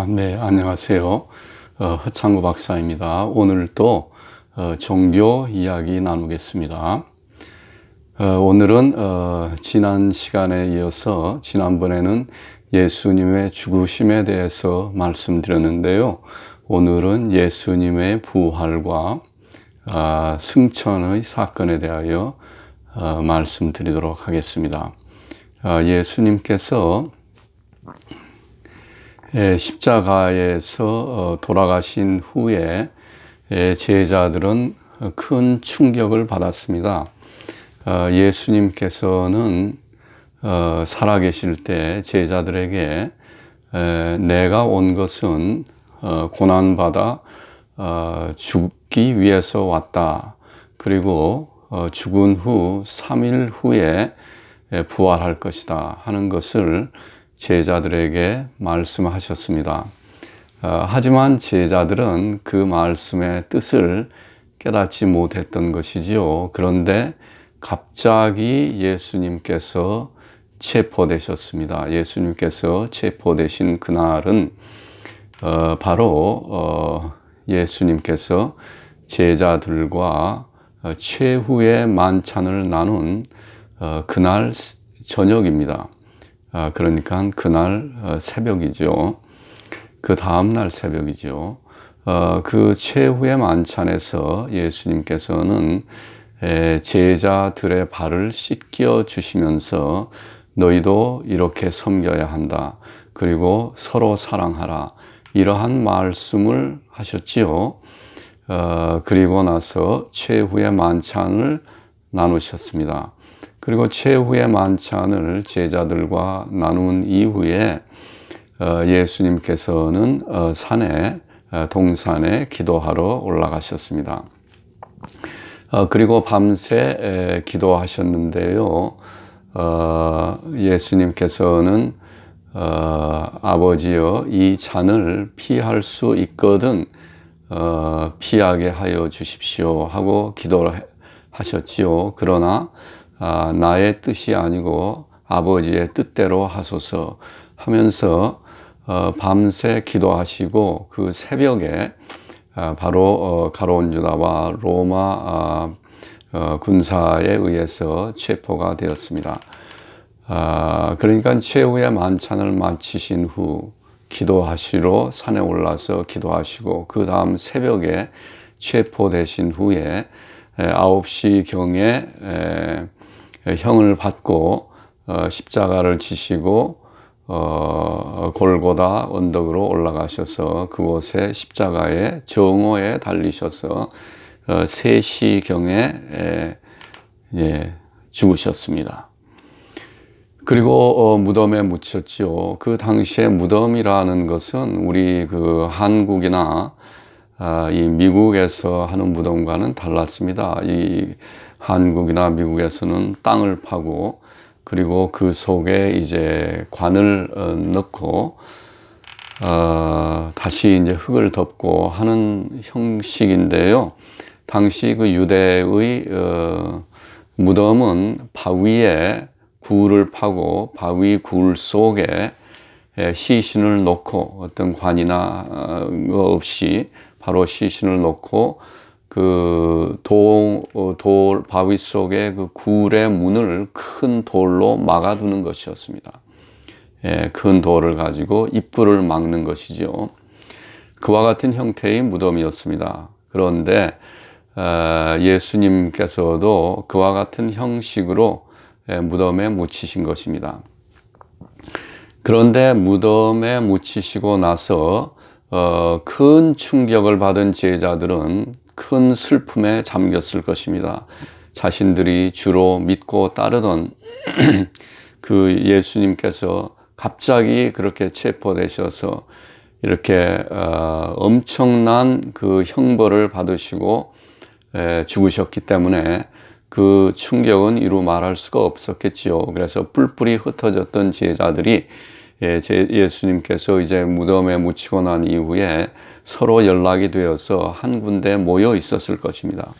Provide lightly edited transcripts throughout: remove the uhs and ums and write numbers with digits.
네, 안녕하세요. 허창구 박사입니다. 오늘 또 종교 이야기 나누겠습니다. 오늘은 지난 시간에 이어서 지난번에는 예수님의 죽으심에 대해서 말씀드렸는데요. 오늘은 예수님의 부활과 승천의 사건에 대하여 말씀드리도록 하겠습니다. 예수님께서 십자가에서 돌아가신 후에 제자들은 큰 충격을 받았습니다. 예수님께서는 살아계실 때 제자들에게 내가 온 것은 고난받아 죽기 위해서 왔다. 그리고 죽은 후 3일 후에 부활할 것이다 하는 것을 제자들에게 말씀하셨습니다. 하지만 제자들은 그 말씀의 뜻을 깨닫지 못했던 것이지요. 그런데 갑자기 예수님께서 체포되셨습니다. 예수님께서 체포되신 그날은 바로 예수님께서 제자들과 최후의 만찬을 나눈 그날 저녁입니다. 그러니까 그날 새벽이죠. 그 다음날 새벽이죠. 그 최후의 만찬에서 예수님께서는 제자들의 발을 씻겨 주시면서 너희도 이렇게 섬겨야 한다. 그리고 서로 사랑하라. 이러한 말씀을 하셨지요. 그리고 나서 최후의 만찬을 나누셨습니다. 그리고 최후의 만찬을 제자들과 나눈 이후에 예수님께서는 동산에 기도하러 올라가셨습니다. 그리고 밤새 기도하셨는데요. 예수님께서는 아버지여 이 잔을 피할 수 있거든 피하게 하여 주십시오 하고 기도를 하셨지요. 그러나 나의 뜻이 아니고 아버지의 뜻대로 하소서 하면서 밤새 기도하시고 그 새벽에 바로 가룟 유다와 로마 군사에 의해서 체포가 되었습니다. 그러니까 최후의 만찬을 마치신 후 기도하시러 산에 올라서 기도하시고 그 다음 새벽에 체포되신 후에 9시경에 형을 받고 십자가를 지시고 골고다 언덕으로 올라가셔서 그곳에 십자가의 정오에 달리셔서 3시경에 죽으셨습니다. 그리고 무덤에 묻혔지요. 그 당시에 무덤이라는 것은 우리 그 한국이나 이 미국에서 하는 무덤과는 달랐습니다. 이 한국이나 미국에서는 땅을 파고 그리고 그 속에 이제 관을 넣고 다시 이제 흙을 덮고 하는 형식인데요. 당시 그 유대의 무덤은 바위에 굴을 파고 바위 굴 속에 시신을 놓고 어떤 관이나 없이 바로 시신을 놓고 그 돌 바위 속에 그 굴의 문을 큰 돌로 막아두는 것이었습니다. 큰 돌을 가지고 입구를 막는 것이죠. 그와 같은 형태의 무덤이었습니다. 그런데 예수님께서도 그와 같은 형식으로 무덤에 묻히신 것입니다. 그런데 무덤에 묻히시고 나서 큰 충격을 받은 제자들은 큰 슬픔에 잠겼을 것입니다. 자신들이 주로 믿고 따르던 그 예수님께서 갑자기 그렇게 체포되셔서 이렇게 엄청난 그 형벌을 받으시고 죽으셨기 때문에 그 충격은 이루 말할 수가 없었겠지요. 그래서 뿔뿔이 흩어졌던 제자들이 예수님께서 이제 무덤에 묻히고 난 이후에 서로 연락이 되어서 한 군데 모여 있었을 것입니다.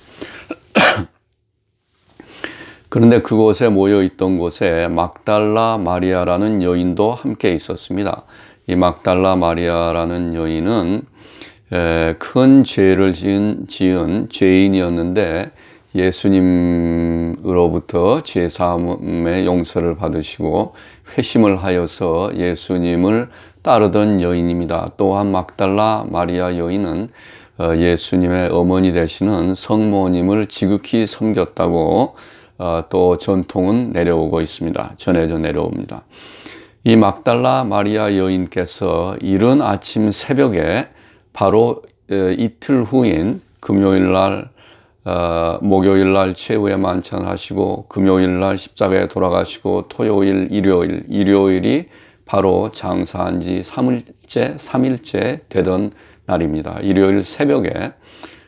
그런데 그곳에 모여 있던 곳에 막달라 마리아라는 여인도 함께 있었습니다. 이 막달라 마리아라는 여인은 큰 죄를 지은 죄인이었는데 예수님으로부터 죄 사함의 용서를 받으시고 회심을 하여서 예수님을 따르던 여인입니다. 또한 막달라 마리아 여인은 예수님의 어머니 되시는 성모님을 지극히 섬겼다고 또 전통은 내려오고 있습니다. 전해져 내려옵니다. 이 막달라 마리아 여인께서 이른 아침 새벽에 바로 이틀 후인 금요일날 목요일날 최후의 만찬을 하시고 금요일날 십자가에 돌아가시고 토요일, 일요일이 바로 장사한 지 3일째 되던 날입니다. 일요일 새벽에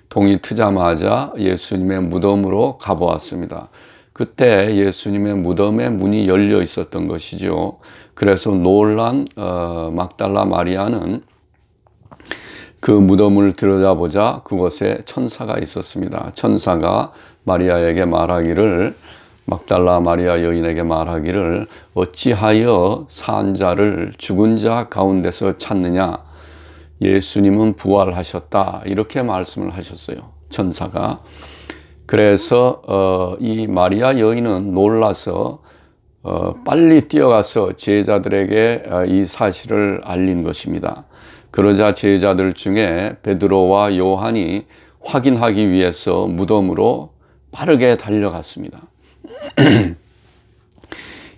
동이 트자마자 예수님의 무덤으로 가보았습니다. 그때 예수님의 무덤의 문이 열려 있었던 것이죠. 그래서 놀란 막달라 마리아는 그 무덤을 들여다보자 그곳에 천사가 있었습니다. 천사가 마리아에게 말하기를, 막달라 마리아 여인에게 말하기를, 어찌하여 산 자를 죽은 자 가운데서 찾느냐? 예수님은 부활하셨다. 이렇게 말씀을 하셨어요. 천사가. 그래서 이 마리아 여인은 놀라서 빨리 뛰어가서 제자들에게 이 사실을 알린 것입니다. 그러자 제자들 중에 베드로와 요한이 확인하기 위해서 무덤으로 빠르게 달려갔습니다.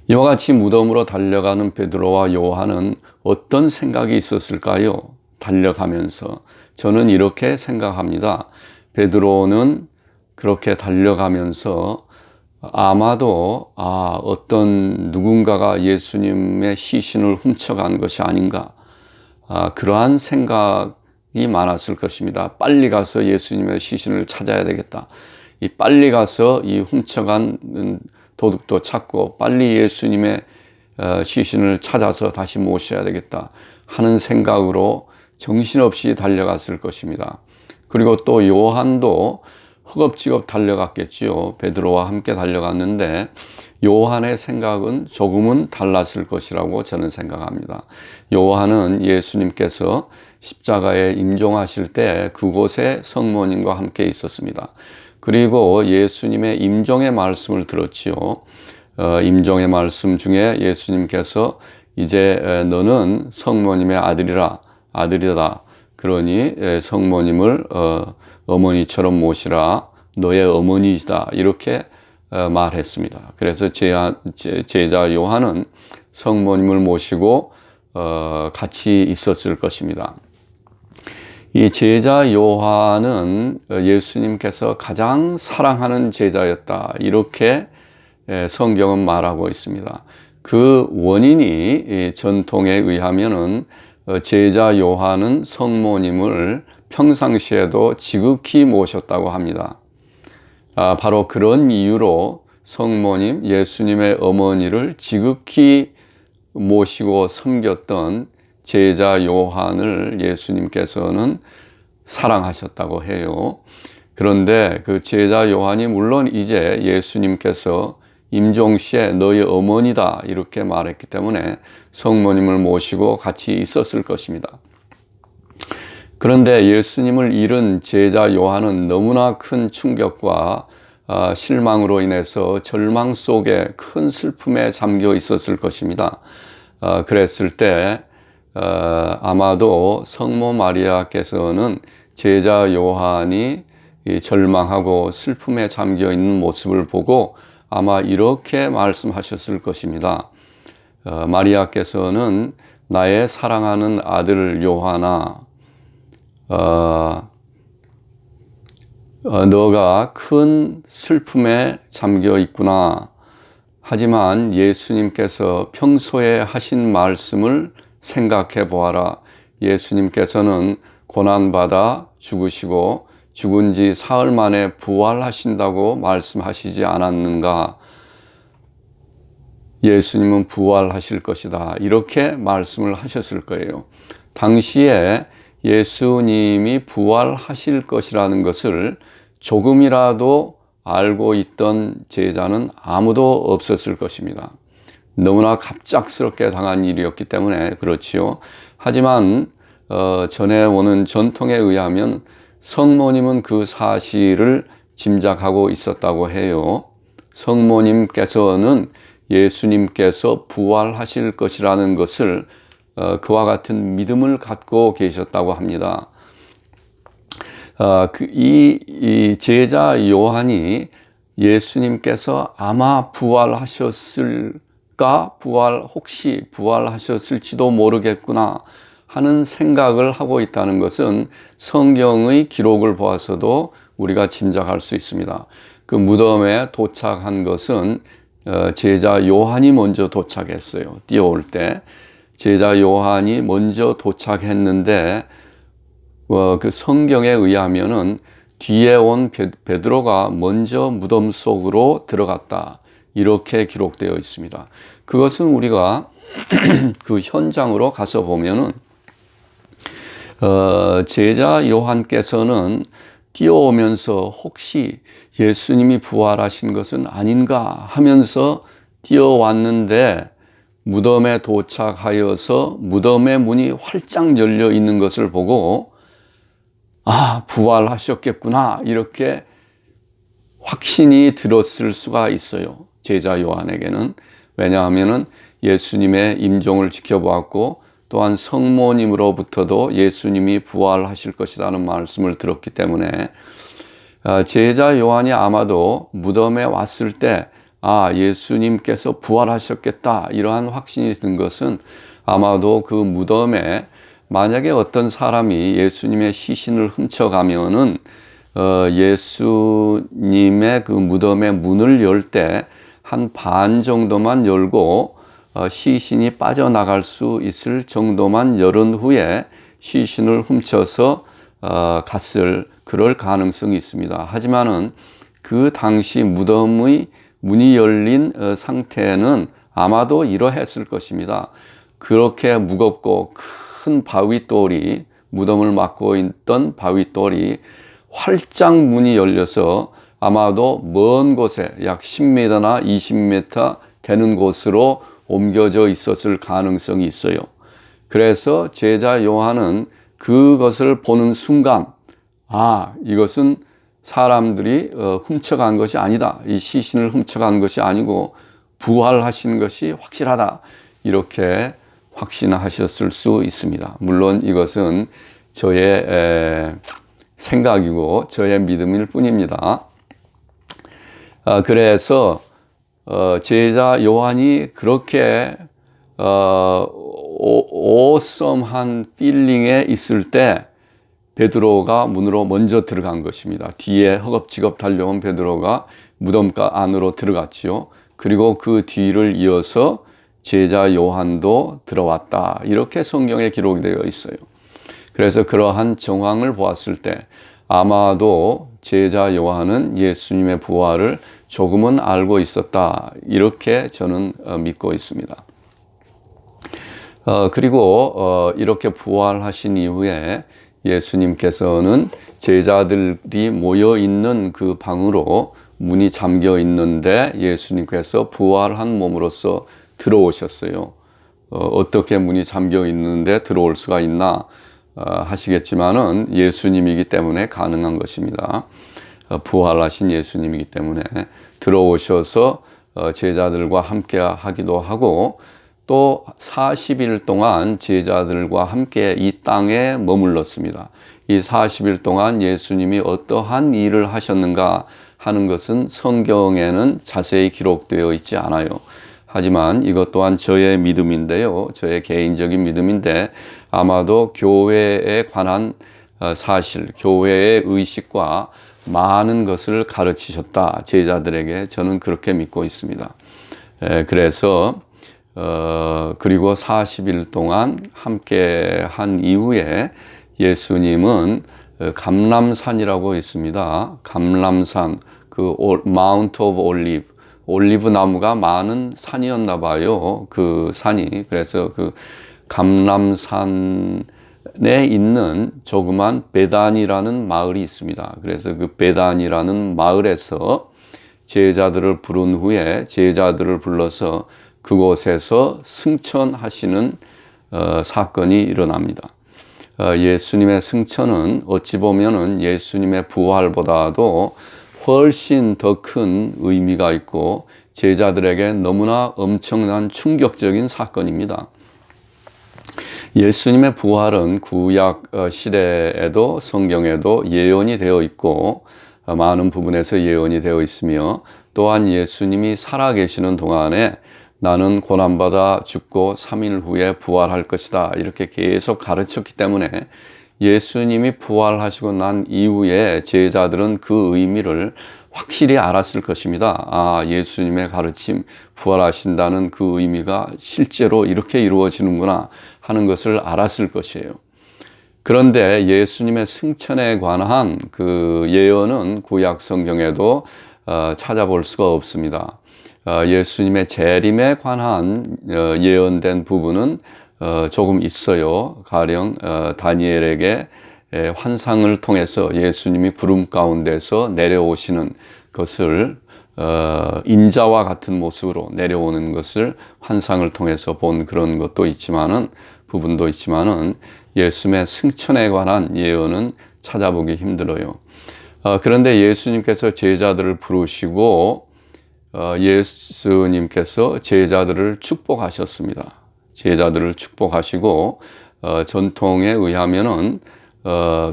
이와 같이 무덤으로 달려가는 베드로와 요한은 어떤 생각이 있었을까요? 달려가면서 저는 이렇게 생각합니다. 베드로는 그렇게 달려가면서 아마도 어떤 누군가가 예수님의 시신을 훔쳐간 것이 아닌가, 그러한 생각이 많았을 것입니다. 빨리 가서 예수님의 시신을 찾아야 되겠다. 이 빨리 가서 이 훔쳐간 도둑도 찾고 빨리 예수님의 시신을 찾아서 다시 모셔야 되겠다 하는 생각으로 정신없이 달려갔을 것입니다. 그리고 또 요한도 허겁지겁 달려갔겠지요. 베드로와 함께 달려갔는데 요한의 생각은 조금은 달랐을 것이라고 저는 생각합니다. 요한은 예수님께서 십자가에 임종하실 때 그곳에 성모님과 함께 있었습니다. 그리고 예수님의 임종의 말씀을 들었지요. 임종의 말씀 중에 예수님께서 이제 너는 성모님의 아들이다. 그러니 성모님을 어머니처럼 모시라. 너의 어머니이다. 이렇게 말했습니다. 그래서 제자 요한은 성모님을 모시고 같이 있었을 것입니다. 이 제자 요한은 예수님께서 가장 사랑하는 제자였다. 이렇게 성경은 말하고 있습니다. 그 원인이 전통에 의하면은 제자 요한은 성모님을 평상시에도 지극히 모셨다고 합니다. 바로 그런 이유로 성모님, 예수님의 어머니를 지극히 모시고 섬겼던 제자 요한을 예수님께서는 사랑하셨다고 해요. 그런데 그 제자 요한이 물론 이제 예수님께서 임종시에 너의 어머니다 이렇게 말했기 때문에 성모님을 모시고 같이 있었을 것입니다. 그런데 예수님을 잃은 제자 요한은 너무나 큰 충격과 실망으로 인해서 절망 속에 큰 슬픔에 잠겨 있었을 것입니다. 그랬을 때 아마도 성모 마리아께서는 제자 요한이 절망하고 슬픔에 잠겨 있는 모습을 보고 아마 이렇게 말씀하셨을 것입니다. 마리아께서는 나의 사랑하는 아들 요한아, 너가 큰 슬픔에 잠겨 있구나. 하지만 예수님께서 평소에 하신 말씀을 생각해 보아라. 예수님께서는 고난받아 죽으시고 죽은 지 사흘 만에 부활하신다고 말씀하시지 않았는가? 예수님은 부활하실 것이다. 이렇게 말씀을 하셨을 거예요. 당시에 예수님이 부활하실 것이라는 것을 조금이라도 알고 있던 제자는 아무도 없었을 것입니다. 너무나 갑작스럽게 당한 일이었기 때문에 그렇지요. 하지만 전해오는 전통에 의하면 성모님은 그 사실을 짐작하고 있었다고 해요. 성모님께서는 예수님께서 부활하실 것이라는 것을 그와 같은 믿음을 갖고 계셨다고 합니다. 이 제자 요한이 예수님께서 아마 혹시 부활하셨을지도 모르겠구나 하는 생각을 하고 있다는 것은 성경의 기록을 보아서도 우리가 짐작할 수 있습니다. 그 무덤에 도착한 것은 제자 요한이 먼저 도착했어요. 뛰어올 때 제자 요한이 먼저 도착했는데 그 성경에 의하면은 뒤에 온 베드로가 먼저 무덤 속으로 들어갔다, 이렇게 기록되어 있습니다. 그것은 우리가 그 현장으로 가서 보면은 제자 요한께서는 뛰어오면서 혹시 예수님이 부활하신 것은 아닌가 하면서 뛰어왔는데, 무덤에 도착하여서 무덤의 문이 활짝 열려 있는 것을 보고 부활하셨겠구나, 이렇게 확신이 들었을 수가 있어요. 제자 요한에게는. 왜냐하면은 예수님의 임종을 지켜보았고 또한 성모님으로부터도 예수님이 부활하실 것이라는 말씀을 들었기 때문에 제자 요한이 아마도 무덤에 왔을 때 예수님께서 부활하셨겠다, 이러한 확신이 든 것은 아마도 그 무덤에 만약에 어떤 사람이 예수님의 시신을 훔쳐가면은 예수님의 그 무덤의 문을 열 때 한 반 정도만 열고 시신이 빠져나갈 수 있을 정도만 열은 후에 시신을 훔쳐서 그럴 가능성이 있습니다. 하지만은 그 당시 무덤의 문이 열린 상태는 아마도 이러했을 것입니다. 그렇게 무겁고 큰 바위돌이, 무덤을 막고 있던 바위돌이 활짝 문이 열려서 아마도 먼 곳에 약 10m나 20m 되는 곳으로 옮겨져 있었을 가능성이 있어요. 그래서 제자 요한은 그것을 보는 순간 이것은 사람들이 훔쳐간 것이 아니다, 이 시신을 훔쳐간 것이 아니고 부활하신 것이 확실하다, 이렇게 확신하셨을 수 있습니다. 물론 이것은 저의 생각이고 저의 믿음일 뿐입니다. 그래서 제자 요한이 그렇게 오썸한 필링에 있을 때 베드로가 문으로 먼저 들어간 것입니다. 뒤에 허겁지겁 달려온 베드로가 무덤가 안으로 들어갔지요. 그리고 그 뒤를 이어서 제자 요한도 들어왔다, 이렇게 성경에 기록이 되어 있어요. 그래서 그러한 정황을 보았을 때 아마도 제자 요한은 예수님의 부활을 조금은 알고 있었다, 이렇게 저는 믿고 있습니다. 그리고 이렇게 부활하신 이후에 예수님께서는 제자들이 모여 있는 그 방으로 문이 잠겨 있는데 예수님께서 부활한 몸으로서 들어오셨어요. 어떻게 문이 잠겨 있는데 들어올 수가 있나 하시겠지만은 예수님이기 때문에 가능한 것입니다. 부활하신 예수님이기 때문에 들어오셔서 제자들과 함께 하기도 하고, 또 40일 동안 제자들과 함께 이 땅에 머물렀습니다. 이 40일 동안 예수님이 어떠한 일을 하셨는가 하는 것은 성경에는 자세히 기록되어 있지 않아요. 하지만 이것 또한 저의 믿음인데요, 저의 개인적인 믿음인데 아마도 교회에 관한 사실, 교회의 의식과 많은 것을 가르치셨다, 제자들에게. 저는 그렇게 믿고 있습니다. 그래서 그리고 40일 동안 함께 한 이후에 예수님은 감람산이라고 있습니다. 감람산, 그 마운트 오브 올리브 나무가 많은 산이었나 봐요, 그 산이. 그래서 그 감람산에 있는 조그만 베단이라는 마을이 있습니다. 그래서 그 베단이라는 마을에서 제자들을 부른 후에 제자들을 불러서 그곳에서 승천하시는 사건이 일어납니다. 예수님의 승천은 어찌 보면은 예수님의 부활보다도 훨씬 더 큰 의미가 있고 제자들에게 너무나 엄청난 충격적인 사건입니다. 예수님의 부활은 구약 시대에도 성경에도 예언이 되어 있고 많은 부분에서 예언이 되어 있으며 또한 예수님이 살아계시는 동안에 나는 고난받아 죽고 3일 후에 부활할 것이다 이렇게 계속 가르쳤기 때문에 예수님이 부활하시고 난 이후에 제자들은 그 의미를 확실히 알았을 것입니다. 아, 예수님의 가르침, 부활하신다는 그 의미가 실제로 이렇게 이루어지는구나 하는 것을 알았을 것이에요. 그런데 예수님의 승천에 관한 그 예언은 구약 성경에도 찾아볼 수가 없습니다. 예수님의 재림에 관한 예언된 부분은 조금 있어요. 가령 다니엘에게 환상을 통해서 예수님이 구름 가운데서 내려오시는 것을 인자와 같은 모습으로 내려오는 것을 환상을 통해서 본 그런 것도 있지만은 부분도 있지만은 예수님의 승천에 관한 예언은 찾아보기 힘들어요. 그런데 예수님께서 제자들을 부르시고 예수님께서 제자들을 축복하셨습니다. 제자들을 축복하시고 전통에 의하면은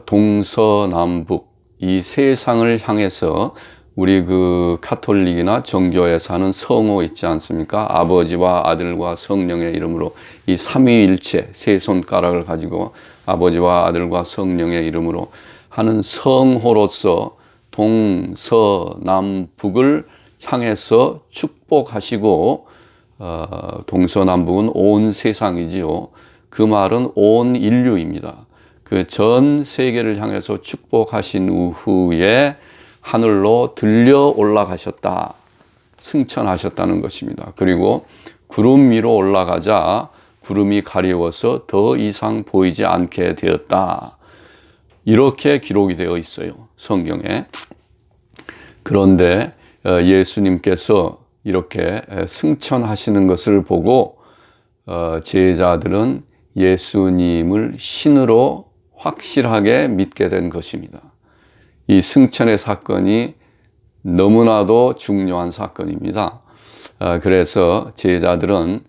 동서남북 이 세상을 향해서 우리 그 카톨릭이나 정교에 사는 성호 있지 않습니까? 아버지와 아들과 성령의 이름으로 이 삼위일체 세 손가락을 가지고 아버지와 아들과 성령의 이름으로 하는 성호로서 동서남북을 향해서 축복하시고 동서남북은 온 세상이지요. 그 말은 온 인류입니다. 그 전 세계를 향해서 축복하신 후에 하늘로 들려 올라가셨다. 승천하셨다는 것입니다. 그리고 구름 위로 올라가자 구름이 가리워서 더 이상 보이지 않게 되었다. 이렇게 기록이 되어 있어요. 성경에. 그런데 예수님께서 이렇게 승천하시는 것을 보고 제자들은 예수님을 신으로 확실하게 믿게 된 것입니다. 이 승천의 사건이 너무나도 중요한 사건입니다. 그래서 제자들은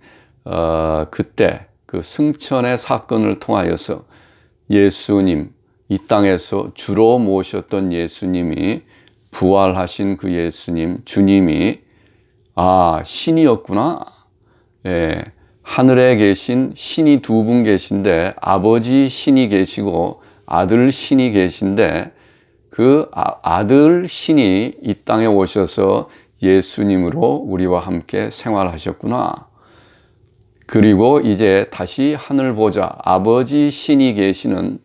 그때 그 승천의 사건을 통하여서 예수님, 이 땅에서 주로 모셨던 예수님이 부활하신 그 예수님, 주님이 신이었구나. 예, 하늘에 계신 신이 두 분 계신데 아버지 신이 계시고 아들 신이 계신데 그 아들 신이 이 땅에 오셔서 예수님으로 우리와 함께 생활하셨구나. 그리고 이제 다시 하늘 보자 아버지 신이 계시는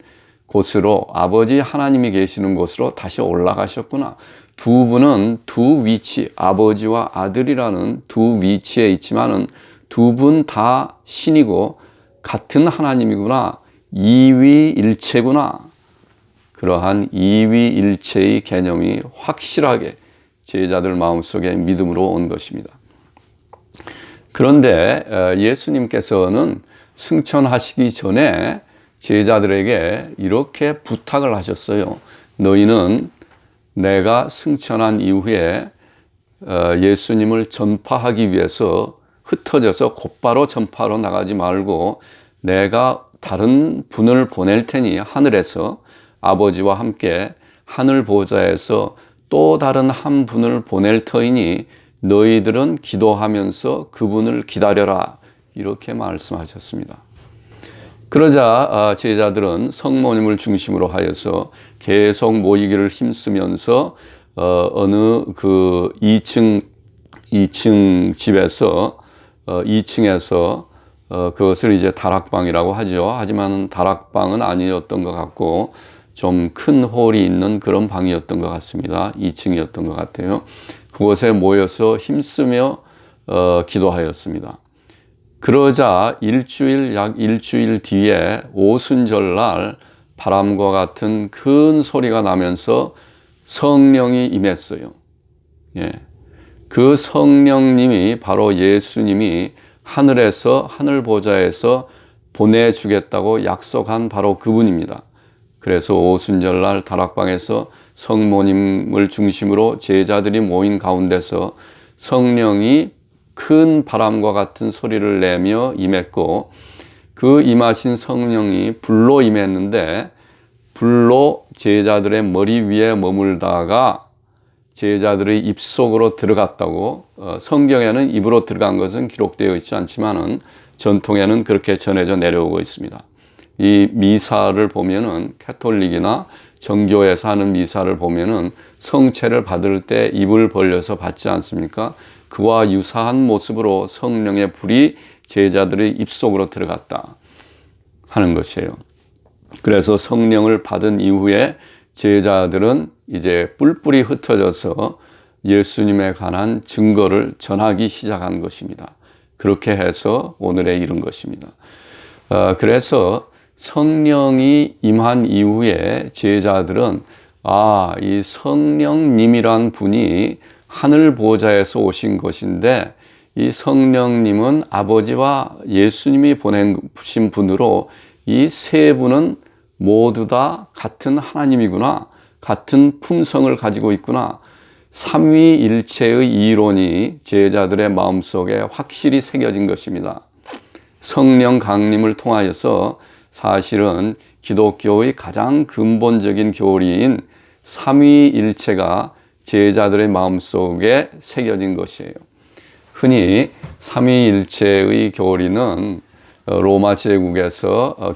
곳으로 아버지 하나님이 계시는 곳으로 다시 올라가셨구나. 두 분은 두 위치, 아버지와 아들이라는 두 위치에 있지만은 두 분 다 신이고 같은 하나님이구나. 이위일체구나. 그러한 이위일체의 개념이 확실하게 제자들 마음속에 믿음으로 온 것입니다. 그런데 예수님께서는 승천하시기 전에 제자들에게 이렇게 부탁을 하셨어요. 너희는 내가 승천한 이후에 예수님을 전파하기 위해서 흩어져서 곧바로 전파로 나가지 말고 내가 다른 분을 보낼 테니 하늘에서 아버지와 함께 하늘 보좌에서 또 다른 한 분을 보낼 터이니 너희들은 기도하면서 그분을 기다려라. 이렇게 말씀하셨습니다. 그러자 제자들은 성모님을 중심으로 하여서 계속 모이기를 힘쓰면서 어느 그 2층 집에서 2층에서 그것을 이제 다락방이라고 하죠. 하지만 다락방은 아니었던 것 같고 좀 큰 홀이 있는 그런 방이었던 것 같습니다. 2층이었던 것 같아요. 그곳에 모여서 힘쓰며 기도하였습니다. 그러자 약 일주일 뒤에 오순절날 바람과 같은 큰 소리가 나면서 성령이 임했어요. 예. 그 성령님이 바로 예수님이 하늘에서 하늘 보좌에서 보내주겠다고 약속한 바로 그분입니다. 그래서 오순절날 다락방에서 성모님을 중심으로 제자들이 모인 가운데서 성령이 큰 바람과 같은 소리를 내며 임했고, 그 임하신 성령이 불로 임했는데 불로 제자들의 머리 위에 머물다가 제자들의 입속으로 들어갔다고, 성경에는 입으로 들어간 것은 기록되어 있지 않지만은 전통에는 그렇게 전해져 내려오고 있습니다. 이 미사를 보면은, 가톨릭이나 정교에서 하는 미사를 보면은 성체를 받을 때 입을 벌려서 받지 않습니까? 그와 유사한 모습으로 성령의 불이 제자들의 입속으로 들어갔다 하는 것이에요. 그래서 성령을 받은 이후에 제자들은 이제 뿔뿔이 흩어져서 예수님에 관한 증거를 전하기 시작한 것입니다. 그렇게 해서 오늘에 이른 것입니다. 그래서 성령이 임한 이후에 제자들은 이 성령님이란 분이 하늘 보좌에서 오신 것인데, 이 성령님은 아버지와 예수님이 보내신 분으로 이 세 분은 모두 다 같은 하나님이구나, 같은 품성을 가지고 있구나, 삼위일체의 이론이 제자들의 마음속에 확실히 새겨진 것입니다. 성령 강림을 통하여서 사실은 기독교의 가장 근본적인 교리인 삼위일체가 제자들의 마음속에 새겨진 것이에요. 흔히 삼위일체의 교리는 로마 제국에서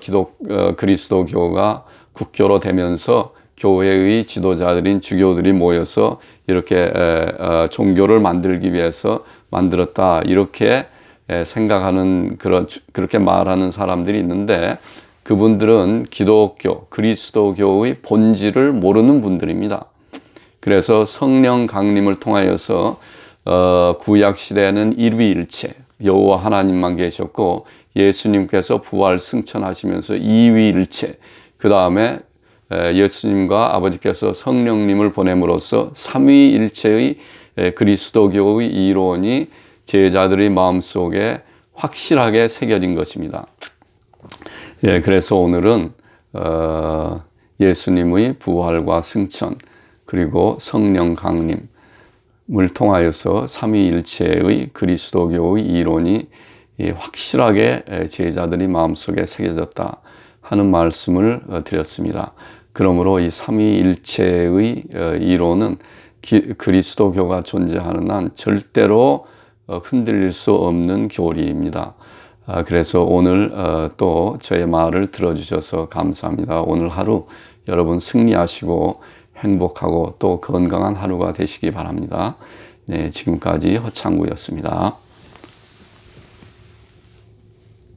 그리스도교가 국교로 되면서 교회의 지도자들인 주교들이 모여서 이렇게 종교를 만들기 위해서 만들었다, 이렇게 생각하는, 그렇게 말하는 사람들이 있는데, 그분들은 기독교, 그리스도교의 본질을 모르는 분들입니다. 그래서 성령 강림을 통하여서 구약 시대에는 일위일체, 여호와 하나님만 계셨고, 예수님께서 부활 승천하시면서 이위일체, 그 다음에 예수님과 아버지께서 성령님을 보냄으로써 삼위일체의 그리스도교의 이론이 제자들의 마음속에 확실하게 새겨진 것입니다. 그래서 오늘은 예수님의 부활과 승천, 그리고 성령 강림을 통하여서 삼위일체의 그리스도교의 이론이 확실하게 제자들이 마음속에 새겨졌다 하는 말씀을 드렸습니다. 그러므로 이 삼위일체의 이론은 그리스도교가 존재하는 한 절대로 흔들릴 수 없는 교리입니다. 그래서 오늘 또 저의 말을 들어주셔서 감사합니다. 오늘 하루 여러분 승리하시고 행복하고 또 건강한 하루가 되시기 바랍니다. 네, 지금까지 허창구였습니다.